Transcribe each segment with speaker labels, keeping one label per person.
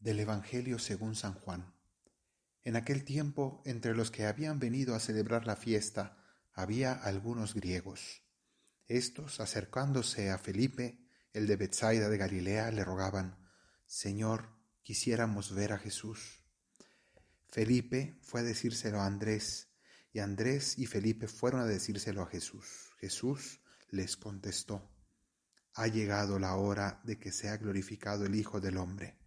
Speaker 1: Del Evangelio según San Juan. En aquel tiempo, entre los que habían venido a celebrar la fiesta, había algunos griegos. Estos, acercándose a Felipe, el de Betsaida de Galilea, le rogaban: Señor, quisiéramos ver a Jesús. Felipe fue a decírselo a Andrés, y Andrés y Felipe fueron a decírselo a Jesús. Jesús les contestó: Ha llegado la hora de que sea glorificado el Hijo del Hombre.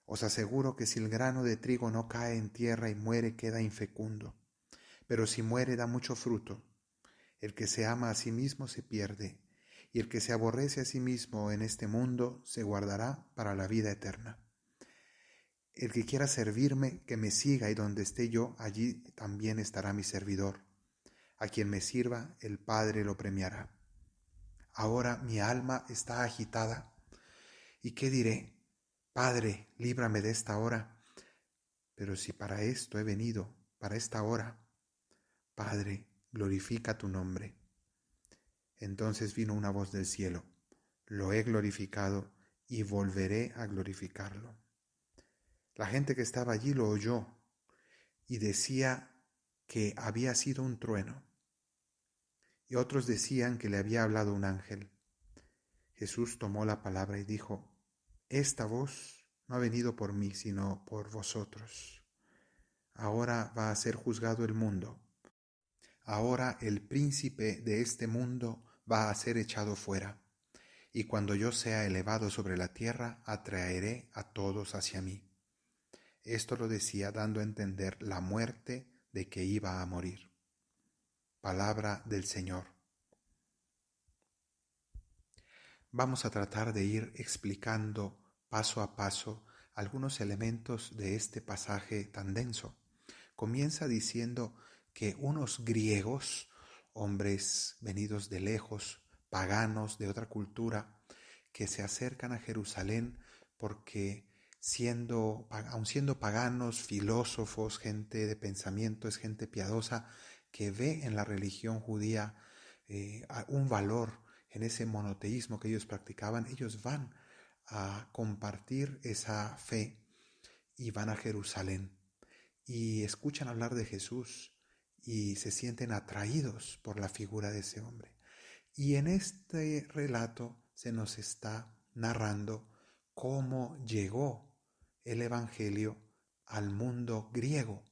Speaker 1: Os aseguro que si el grano de trigo no cae en tierra y muere, queda infecundo, pero si muere da mucho fruto. El que se ama a sí mismo se pierde, y el que se aborrece a sí mismo en este mundo se guardará para la vida eterna. El que quiera servirme, que me siga, y donde esté yo, allí también estará mi servidor. A quien me sirva, el Padre lo premiará. Ahora mi alma está agitada. ¿Y qué diré? Padre, líbrame de esta hora. Pero si para esto he venido, para esta hora, Padre, glorifica tu nombre. Entonces vino una voz del cielo: Lo he glorificado y volveré a glorificarlo. La gente que estaba allí lo oyó y decía que había sido un trueno, y otros decían que le había hablado un ángel. Jesús tomó la palabra y dijo: Esta voz no ha venido por mí, sino por vosotros. Ahora va a ser juzgado el mundo. Ahora el príncipe de este mundo va a ser echado fuera, y cuando yo sea elevado sobre la tierra, atraeré a todos hacia mí. Esto lo decía dando a entender la muerte de que iba a morir. Palabra del Señor. Vamos a tratar de ir explicando paso a paso algunos elementos de este pasaje tan denso. Comienza diciendo que unos griegos, hombres venidos de lejos, paganos de otra cultura, que se acercan a Jerusalén porque aun siendo paganos, filósofos, gente de pensamiento, es gente piadosa que ve en la religión judía un valor en ese monoteísmo que ellos practicaban. Ellos van a compartir esa fe y van a Jerusalén y escuchan hablar de Jesús y se sienten atraídos por la figura de ese hombre. Y en este relato se nos está narrando cómo llegó el Evangelio al mundo griego,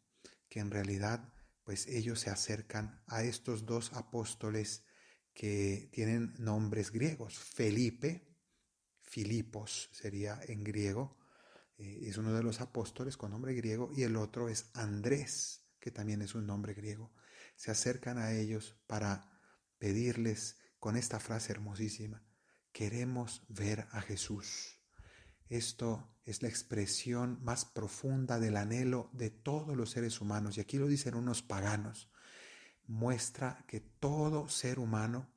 Speaker 1: que en realidad pues ellos se acercan a estos dos apóstoles que tienen nombres griegos. Felipe, Filipos sería en griego, es uno de los apóstoles con nombre griego, y el otro es Andrés, que también es un nombre griego. Se acercan a ellos para pedirles con esta frase hermosísima: queremos ver a Jesús. Esto es la expresión más profunda del anhelo de todos los seres humanos, y aquí lo dicen unos paganos. Muestra que todo ser humano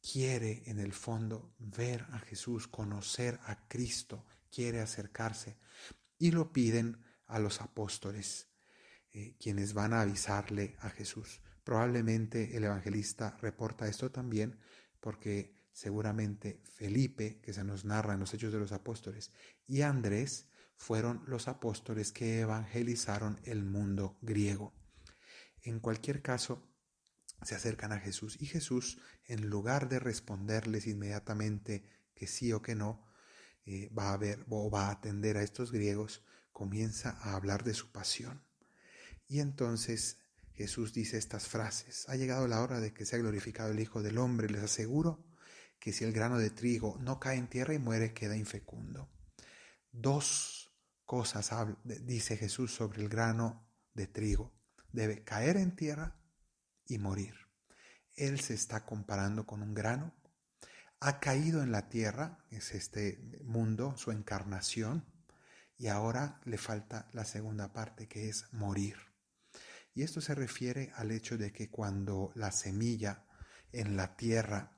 Speaker 1: quiere en el fondo ver a Jesús, conocer a Cristo, quiere acercarse, y lo piden a los apóstoles, quienes van a avisarle a Jesús. Probablemente el evangelista reporta esto también porque seguramente Felipe, que se nos narra en los Hechos de los Apóstoles, y Andrés fueron los apóstoles que evangelizaron el mundo griego. En cualquier caso, se acercan a Jesús, y Jesús, en lugar de responderles inmediatamente que sí o que no, va a atender a estos griegos, comienza a hablar de su pasión. Y entonces Jesús dice estas frases: ha llegado la hora de que sea glorificado el Hijo del Hombre. Les aseguro que si el grano de trigo no cae en tierra y muere, queda infecundo. Dos cosas dice Jesús sobre el grano de trigo: debe caer en tierra y morir. Él se está comparando con un grano. Ha caído en la tierra, es este mundo, su encarnación, y ahora le falta la segunda parte, que es morir. Y esto se refiere al hecho de que cuando la semilla en la tierra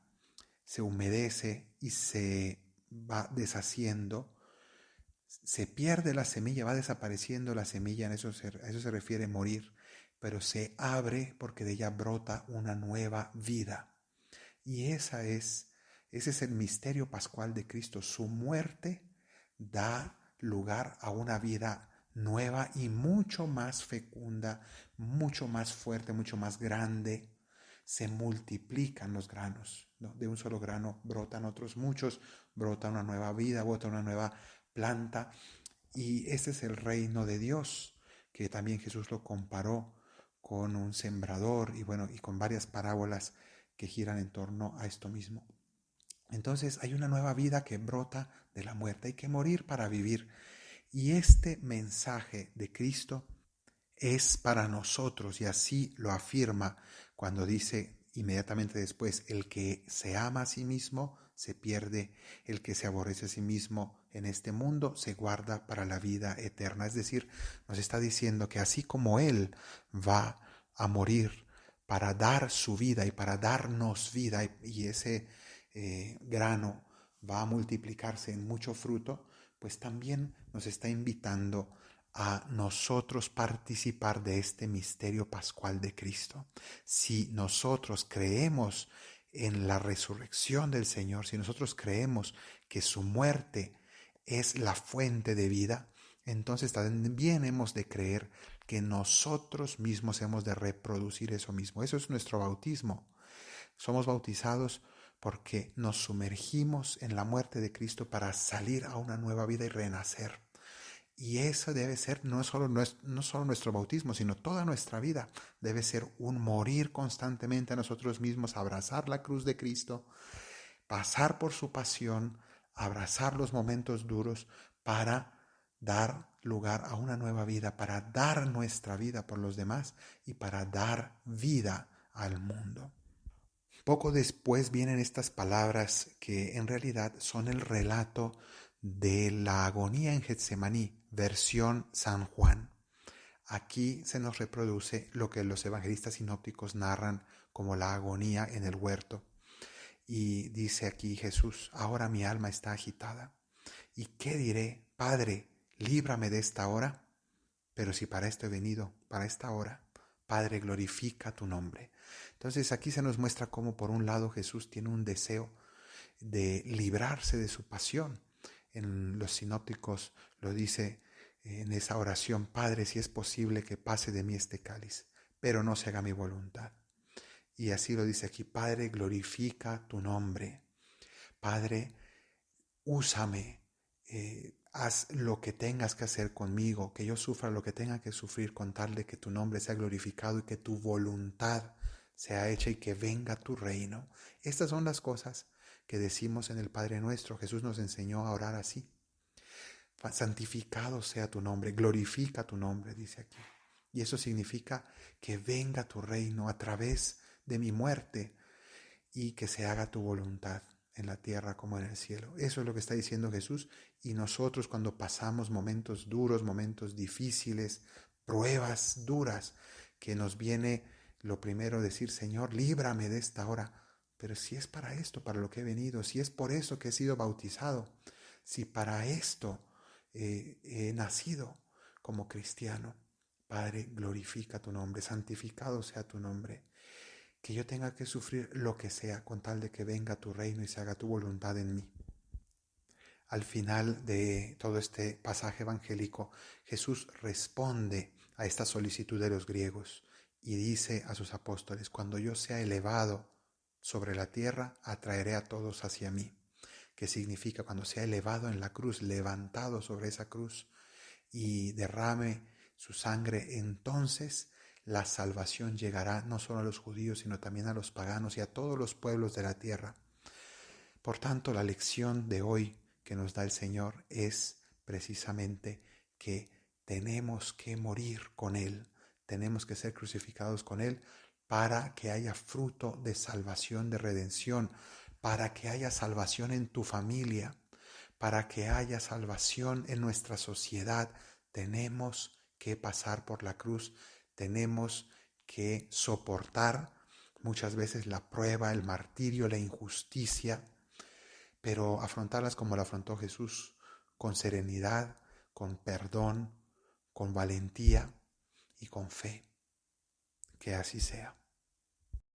Speaker 1: se humedece y se va deshaciendo, se pierde la semilla, va desapareciendo la semilla, a eso se refiere morir, pero se abre porque de ella brota una nueva vida. Y ese es el misterio pascual de Cristo. Su muerte da lugar a una vida nueva y mucho más fecunda, mucho más fuerte, mucho más grande. Se multiplican los granos, ¿no? De un solo grano brotan otros muchos, brota una nueva vida, brota una nueva planta. Y ese es el reino de Dios, que también Jesús lo comparó con un sembrador y bueno, y con varias parábolas que giran en torno a esto mismo. Entonces hay una nueva vida que brota de la muerte. Hay que morir para vivir. Y este mensaje de Cristo es para nosotros, y así lo afirma cuando dice inmediatamente después: el que se ama a sí mismo se pierde, el que se aborrece a sí mismo en este mundo se guarda para la vida eterna. Es decir, nos está diciendo que así como Él va a morir para dar su vida y para darnos vida, y ese grano va a multiplicarse en mucho fruto, pues también nos está invitando a nosotros participar de este misterio pascual de Cristo. Si nosotros creemos en la resurrección del Señor, si nosotros creemos que su muerte es la fuente de vida, entonces también hemos de creer que nosotros mismos hemos de reproducir eso mismo. Eso es nuestro bautismo. Somos bautizados porque nos sumergimos en la muerte de Cristo para salir a una nueva vida y renacer. Y eso debe ser no solo nuestro bautismo, sino toda nuestra vida. Debe ser un morir constantemente a nosotros mismos, abrazar la cruz de Cristo, pasar por su pasión, abrazar los momentos duros para dar lugar a una nueva vida, para dar nuestra vida por los demás y para dar vida al mundo. Poco después vienen estas palabras que en realidad son el relato de la agonía en Getsemaní, versión San Juan. Aquí se nos reproduce lo que los evangelistas sinópticos narran como la agonía en el huerto. Y dice aquí Jesús: ahora mi alma está agitada. ¿Y qué diré? Padre, líbrame de esta hora. Pero si para esto he venido, para esta hora, Padre, glorifica tu nombre. Entonces aquí se nos muestra cómo por un lado Jesús tiene un deseo de librarse de su pasión. En los sinópticos lo dice en esa oración: Padre, si es posible que pase de mí este cáliz, pero no se haga mi voluntad. Y así lo dice aquí: Padre, glorifica tu nombre. Padre, úsame, haz lo que tengas que hacer conmigo, que yo sufra lo que tenga que sufrir con tal de que tu nombre sea glorificado y que tu voluntad sea hecha y que venga tu reino. Estas son las cosas que decimos en el Padre Nuestro. Jesús nos enseñó a orar así: santificado sea tu nombre, glorifica tu nombre, dice aquí. Y eso significa que venga tu reino a través de mi muerte y que se haga tu voluntad en la tierra como en el cielo. Eso es lo que está diciendo Jesús. Y nosotros, cuando pasamos momentos duros, momentos difíciles, pruebas duras, que nos viene lo primero decir: Señor, líbrame de esta hora. Pero si es para esto, para lo que he venido, si es por eso que he sido bautizado, si para esto he nacido como cristiano, Padre, glorifica tu nombre, santificado sea tu nombre. Que yo tenga que sufrir lo que sea con tal de que venga tu reino y se haga tu voluntad en mí. Al final de todo este pasaje evangélico, Jesús responde a esta solicitud de los griegos y dice a sus apóstoles: cuando yo sea elevado sobre la tierra, atraeré a todos hacia mí. Que significa, cuando sea elevado en la cruz, levantado sobre esa cruz y derrame su sangre, entonces la salvación llegará no solo a los judíos, sino también a los paganos y a todos los pueblos de la tierra. Por tanto, la lección de hoy que nos da el Señor es precisamente que tenemos que morir con Él, tenemos que ser crucificados con Él para que haya fruto de salvación, de redención, para que haya salvación en tu familia, para que haya salvación en nuestra sociedad. Tenemos que pasar por la cruz, tenemos que soportar muchas veces la prueba, el martirio, la injusticia, pero afrontarlas como la afrontó Jesús, con serenidad, con perdón, con valentía y con fe. Que así sea.